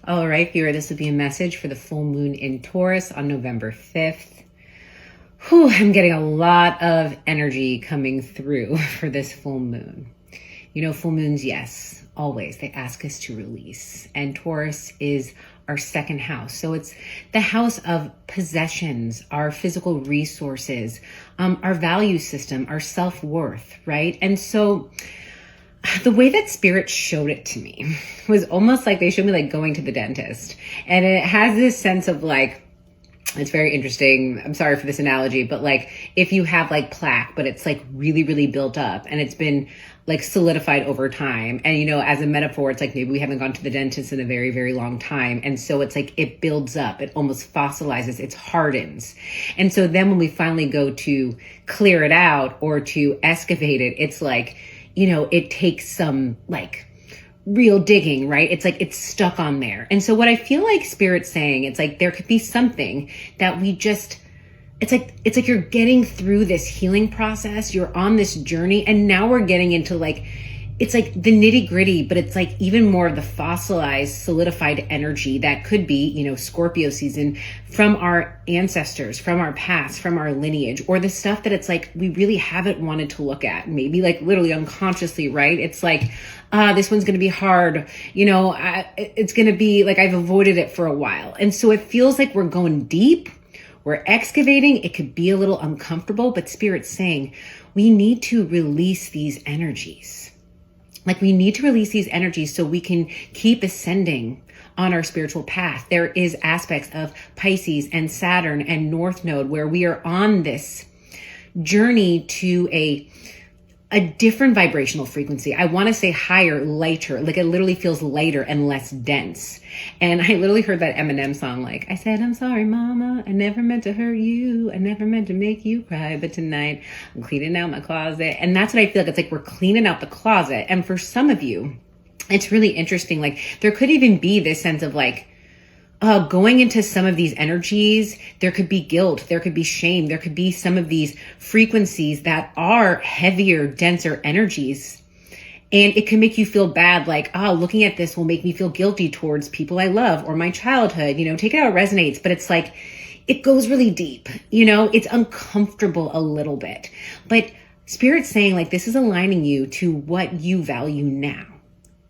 All right, viewer, this will be a message for the full moon in Taurus on November 5th. I'm getting a lot of energy coming through for this full moon. You know, full moons, yes, always, they ask us to release. And Taurus is our second house. So it's the house of possessions, our physical resources, our value system, our self-worth, right? And so the way that spirit showed it to me was almost like they showed me like going to the dentist. And it has this sense of like, it's very interesting. I'm sorry for this analogy, but like if you have like plaque, but it's like really, really built up and it's been like solidified over time. And, you know, as a metaphor, it's like maybe we haven't gone to the dentist in a very, very long time. And so it's like it builds up, it almost fossilizes, it hardens. And so then when we finally go to clear it out or to excavate it, it's like, you know, it takes some like real digging, right? It's like it's stuck on there. And so what I feel like Spirit's saying, it's like there could be something that we just, it's like you're getting through this healing process, you're on this journey, and now we're getting into like, it's like the nitty gritty, but it's like even more of the fossilized, solidified energy that could be, you know, Scorpio season from our ancestors, from our past, from our lineage, or the stuff that it's like we really haven't wanted to look at, maybe like literally unconsciously, right? It's like, this one's going to be hard, you know, it's going to be like I've avoided it for a while. And so it feels like we're going deep, we're excavating, it could be a little uncomfortable, but Spirit's saying we need to release these energies. Like we need to release these energies so we can keep ascending on our spiritual path. There is aspects of Pisces and Saturn and North Node where we are on this journey to a different vibrational frequency. I want to say higher, lighter, like it literally feels lighter and less dense. And I literally heard that Eminem song, like, I said, I'm sorry, mama. I never meant to hurt you. I never meant to make you cry. But tonight I'm cleaning out my closet. And that's what I feel like. It's like we're cleaning out the closet. And for some of you, it's really interesting. Like there could even be this sense of like, going into some of these energies, there could be guilt, there could be shame, there could be some of these frequencies that are heavier, denser energies. And it can make you feel bad, like, looking at this will make me feel guilty towards people I love or my childhood, you know, take it how it resonates. But it's like, it goes really deep, you know, it's uncomfortable a little bit. But Spirit's saying like, this is aligning you to what you value now.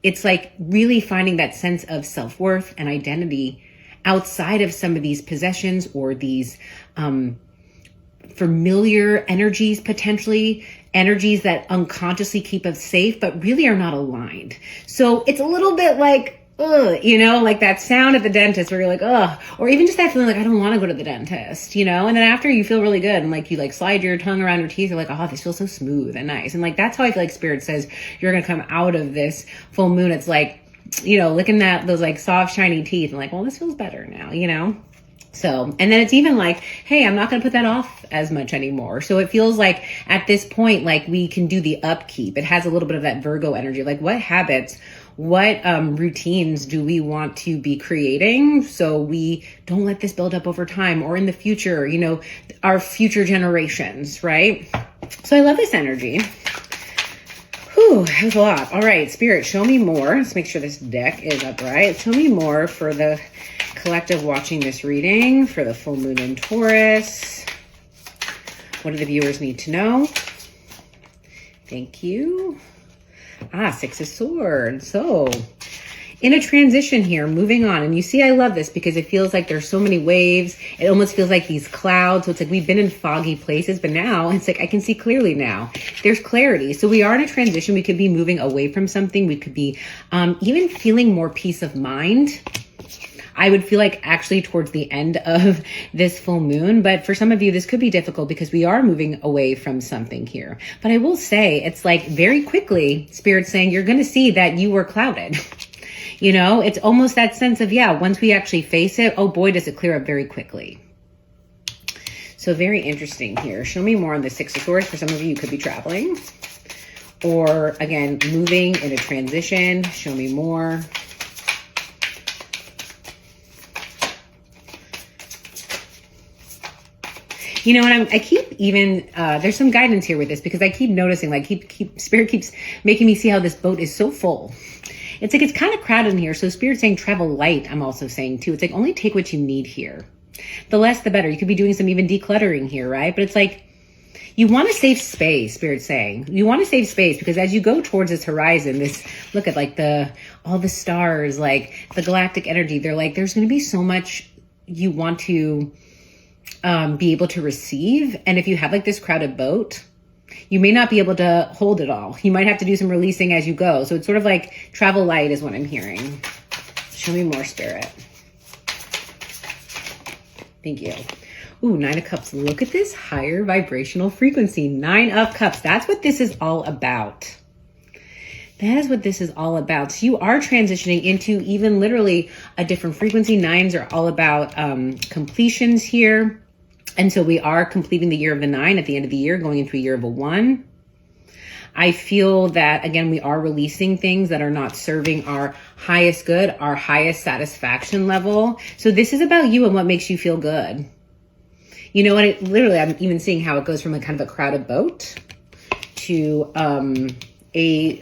It's like really finding that sense of self-worth and identity outside of some of these possessions or these familiar energies, potentially energies that unconsciously keep us safe, but really are not aligned. So it's a little bit like, you know, like that sound at the dentist where you're like, or even just that feeling like, I don't want to go to the dentist, you know? And then after you feel really good and like you like slide your tongue around your teeth, you're like, this feels so smooth and nice. And like, that's how I feel like Spirit says you're going to come out of this full moon. It's like, you know, licking those like soft, shiny teeth and like, well, this feels better now, you know? So, and then it's even like, hey, I'm not going to put that off as much anymore. So it feels like at this point, like we can do the upkeep. It has a little bit of that Virgo energy. Like what habits, what routines do we want to be creating so we don't let this build up over time or in the future, you know, our future generations, right? So I love this energy. That was a lot. All right, Spirit, show me more. Let's make sure this deck is upright. Show me more for the collective watching this reading for the full moon in Taurus. What do the viewers need to know? Thank you. Six of Swords. So in a transition here, moving on. And you see, I love this because it feels like there's so many waves. It almost feels like these clouds. So it's like we've been in foggy places, but now it's like I can see clearly now. There's clarity. So we are in a transition. We could be moving away from something. We could be even feeling more peace of mind. I would feel like actually towards the end of this full moon. But for some of you, this could be difficult because we are moving away from something here. But I will say it's like very quickly, Spirit's saying you're going to see that you were clouded. You know, it's almost that sense of, once we actually face it, oh boy, does it clear up very quickly. So very interesting here. Show me more on the Six of Swords. For some of you, you could be traveling or again, moving in a transition. Show me more. You know, and I keep even, there's some guidance here with this because I keep noticing, like, Spirit keeps making me see how this boat is so full. It's like, it's kind of crowded in here. So Spirit's saying travel light. I'm also saying too, it's like only take what you need here. The less, the better. You could be doing some even decluttering here, right? But it's like, you want to save space, Spirit's saying. You want to save space because as you go towards this horizon, this, look at like all the stars, like the galactic energy, they're like, there's going to be so much you want to be able to receive. And if you have like this crowded boat, you may not be able to hold it all. You might have to do some releasing as you go. So it's sort of like travel light is what I'm hearing. Show me more, Spirit. Thank you. Ooh, 9 of Cups. Look at this higher vibrational frequency. 9 of Cups. That's what this is all about. That is what this is all about. So you are transitioning into even literally a different frequency. 9s are all about completions here. And so we are completing the year of the 9 at the end of the year, going into a year of a 1. I feel that, again, we are releasing things that are not serving our highest good, our highest satisfaction level. So this is about you and what makes you feel good. You know what? Literally, I'm even seeing how it goes from a kind of a crowded boat to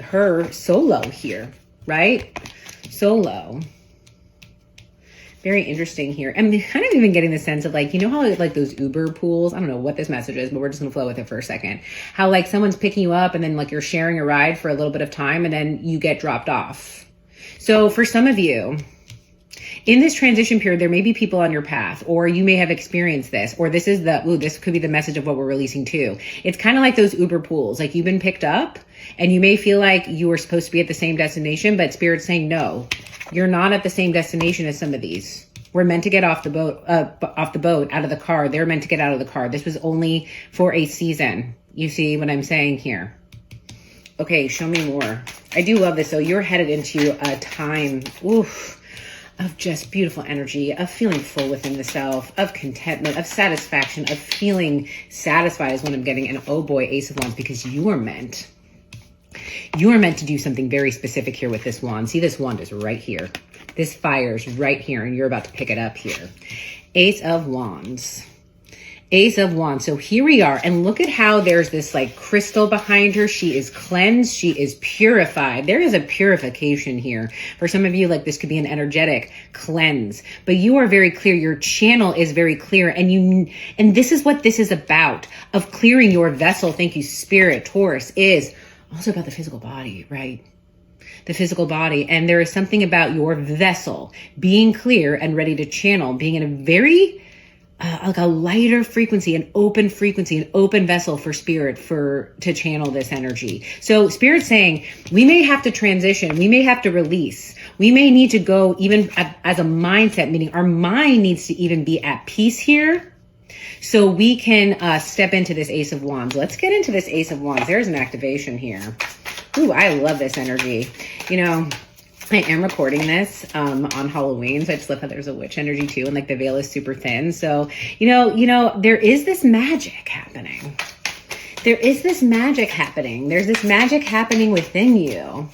her solo here, right? Solo. Very interesting here. I'm kind of even getting the sense of like, you know how like those Uber pools, I don't know what this message is, but we're just gonna flow with it for a second. How like someone's picking you up and then like you're sharing a ride for a little bit of time and then you get dropped off. So for some of you, in this transition period, there may be people on your path, or you may have experienced this, or this is this could be the message of what we're releasing too. It's kind of like those Uber pools, like you've been picked up and you may feel like you were supposed to be at the same destination, but Spirit's saying, no, you're not at the same destination as some of these. We're meant to get off the boat, out of the car. They're meant to get out of the car. This was only for a season. You see what I'm saying here? Okay, show me more. I do love this. So you're headed into a time, of just beautiful energy, of feeling full within the self, of contentment, of satisfaction, of feeling satisfied is what I'm getting. And oh boy, Ace of Wands, because you are meant to do something very specific here with this wand. See, this wand is right here. This fire is right here, and you're about to pick it up here. Ace of Wands. Ace of Wands. So here we are, and look at how there's this like crystal behind her. She is cleansed. She is purified. There is a purification here. For some of you, like this could be an energetic cleanse, but you are very clear. Your channel is very clear, and this is what this is about, of clearing your vessel. Thank you, Spirit. Taurus is also about the physical body, right? The physical body. And there is something about your vessel being clear and ready to channel, being in a very like a lighter frequency, an open frequency, an open vessel for Spirit to channel this energy. So Spirit's saying we may have to transition. We may have to release. We may need to go even as a mindset, meaning our mind needs to even be at peace here. So we can step into this Ace of Wands. Let's get into this Ace of Wands. There's an activation here. Ooh, I love this energy. You know, I am recording this on Halloween, so I just love how there's a witch energy too, and like the veil is super thin. So, you know, there is this magic happening. There is this magic happening. There's this magic happening within you.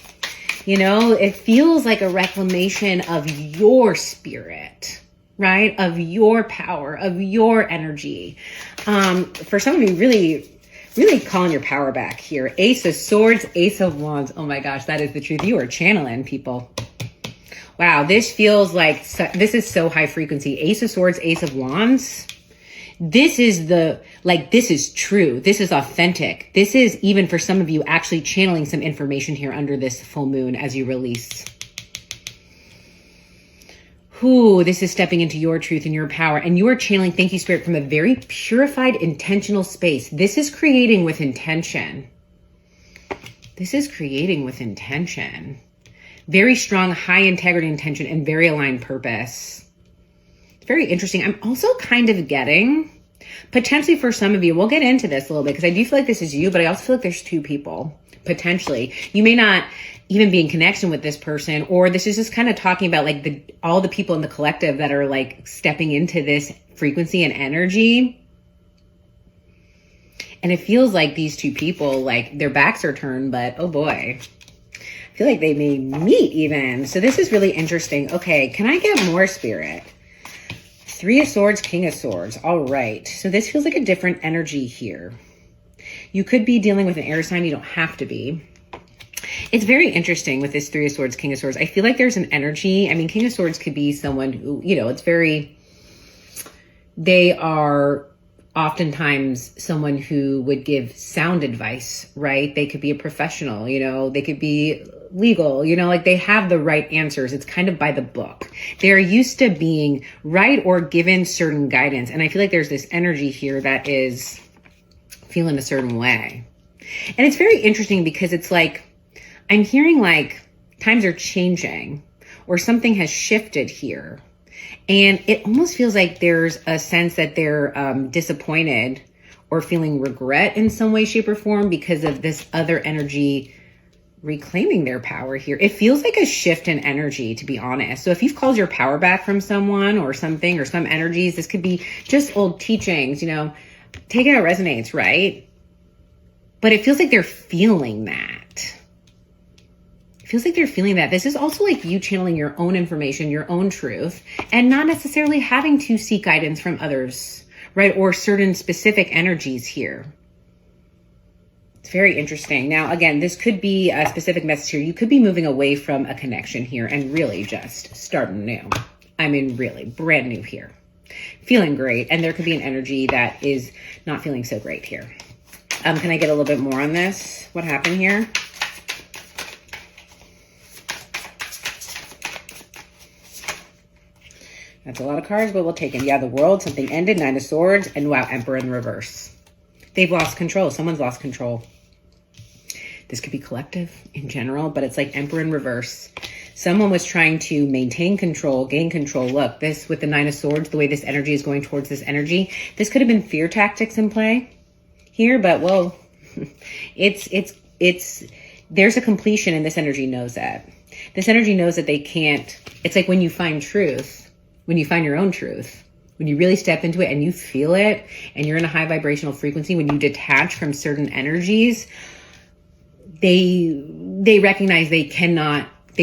You know, it feels like a reclamation of your spirit, right? Of your power, of your energy. For some of you, really calling your power back here. Ace of Swords, Ace of Wands. Oh my gosh, that is the truth. You are channeling, people. Wow, this feels like, this is so high frequency. Ace of Swords, Ace of Wands. This is this is true. This is authentic. This is, even for some of you, actually channeling some information here under this full moon as you release. Ooh, this is stepping into your truth and your power, and you are channeling, thank you, Spirit, from a very purified, intentional space. This is creating with intention. This is creating with intention. Very strong, high integrity intention, and very aligned purpose. It's very interesting. I'm also kind of getting, potentially for some of you, we'll get into this a little bit, because I do feel like this is you, but I also feel like there's two people, potentially. You may not even be in connection with this person, or this is just kind of talking about like all the people in the collective that are like stepping into this frequency and energy. And it feels like these two people, like their backs are turned, but oh boy, I feel like they may meet even. So this is really interesting. Okay, can I get more, Spirit? 3 of Swords, King of Swords. All right. So this feels like a different energy here. You could be dealing with an air sign. You don't have to be. It's very interesting with this Three of Swords, King of Swords. I feel like there's an energy. I mean, King of Swords could be someone who, they are oftentimes someone who would give sound advice, right? They could be a professional, they could be legal, like they have the right answers. It's kind of by the book. They're used to being right or given certain guidance. And I feel like there's this energy here that is feeling a certain way. And it's very interesting because it's like, I'm hearing like times are changing or something has shifted here. And it almost feels like there's a sense that they're disappointed or feeling regret in some way, shape, or form because of this other energy reclaiming their power here. It feels like a shift in energy, to be honest. So if you've called your power back from someone or something or some energies, this could be just old teachings, take it how it resonates, right? But it feels like they're feeling that. It feels like they're feeling that. This is also like you channeling your own information, your own truth, and not necessarily having to seek guidance from others, right? Or certain specific energies here. It's very interesting. Now, again, this could be a specific message here. You could be moving away from a connection here and really just starting new. I mean, really brand new here. Feeling great. And there could be an energy that is not feeling so great here. Can I get a little bit more on this? What happened here? That's a lot of cards, but we'll take it. Yeah, the World, something ended, Nine of Swords, and wow, Emperor in reverse. They've lost control. Someone's lost control. This could be collective in general, but it's like Emperor in reverse. Someone was trying to maintain control, gain control. Look, this with the Nine of Swords, the way this energy is going towards this energy, this could have been fear tactics in play here, but well, there's a completion and this energy knows that. This energy knows that they can't, it's like when you find truth, when you find your own truth, when you really step into it and you feel it and you're in a high vibrational frequency, when you detach from certain energies, they recognize they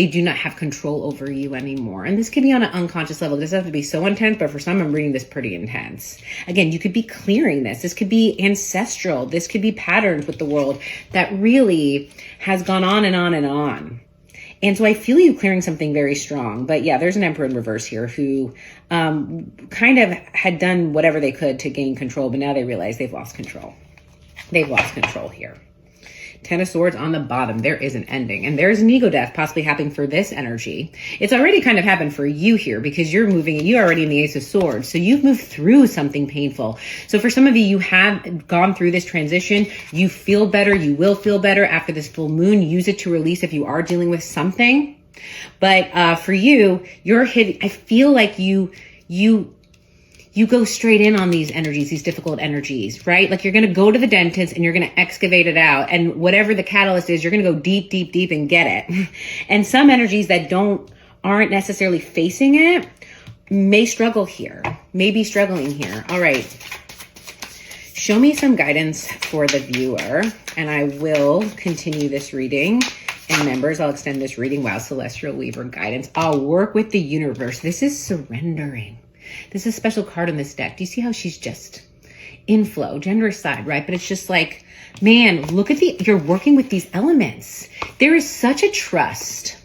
do not have control over you anymore. And this could be on an unconscious level. It doesn't have to be so intense, but for some, I'm reading this pretty intense. Again, you could be clearing this. This could be ancestral. This could be patterns with the world that really has gone on and on and on. And so I feel you clearing something very strong. But yeah, there's an Emperor in reverse here who kind of had done whatever they could to gain control, but now they realize they've lost control. They've lost control here. Ten of Swords on the bottom. There is an ending. And there's an ego death possibly happening for this energy. It's already kind of happened for you here because you're moving and you're already in the Ace of Swords. So you've moved through something painful. So for some of you, you have gone through this transition. You feel better. You will feel better after this full moon. Use it to release if you are dealing with something. But for you, you're hitting, I feel like you go straight in on these energies, these difficult energies, right? Like you're going to go to the dentist and you're going to excavate it out. And whatever the catalyst is, you're going to go deep, deep, deep and get it. And some energies that aren't necessarily facing it may struggle here, may be struggling here. All right. Show me some guidance for the viewer and I will continue this reading. And members, I'll extend this reading. Wow, Celestial Weaver guidance. I'll work with the universe. This is surrendering. This is a special card in this deck. Do you see how she's just in flow, generous side, right? But it's just like, man, look at you're working with these elements. There is such a trust.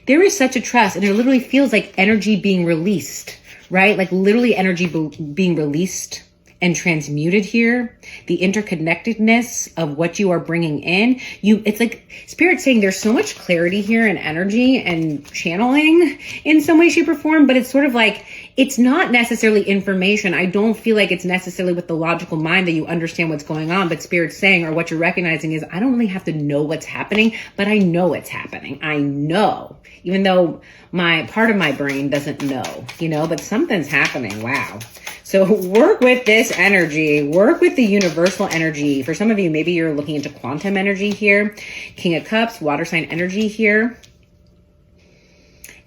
There is such a trust. And it literally feels like energy being released, right? Like literally energy being released and transmuted here. The interconnectedness of what you are bringing in. It's like Spirit saying there's so much clarity here and energy and channeling in some way, shape, or form, but it's sort of like, it's not necessarily information. I don't feel like it's necessarily with the logical mind that you understand what's going on, but Spirit's saying, or what you're recognizing is, I don't really have to know what's happening, but I know it's happening. I know, even though part of my brain doesn't know, but something's happening. Wow. So work with this energy, work with the universal energy. For some of you, maybe you're looking into quantum energy here. King of Cups, water sign energy here.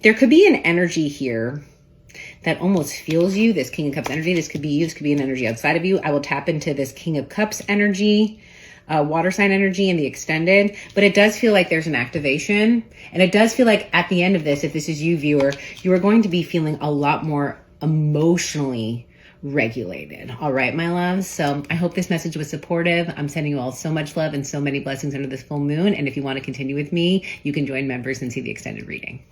There could be an energy here that almost feels you, this King of Cups energy. This could be you, this could be an energy outside of you. I will tap into this King of Cups energy, water sign energy in the extended, but it does feel like there's an activation. And it does feel like at the end of this, if this is you, viewer, you are going to be feeling a lot more emotionally regulated. All right, my loves. So I hope this message was supportive. I'm sending you all so much love and so many blessings under this full moon. And if you want to continue with me, you can join members and see the extended reading.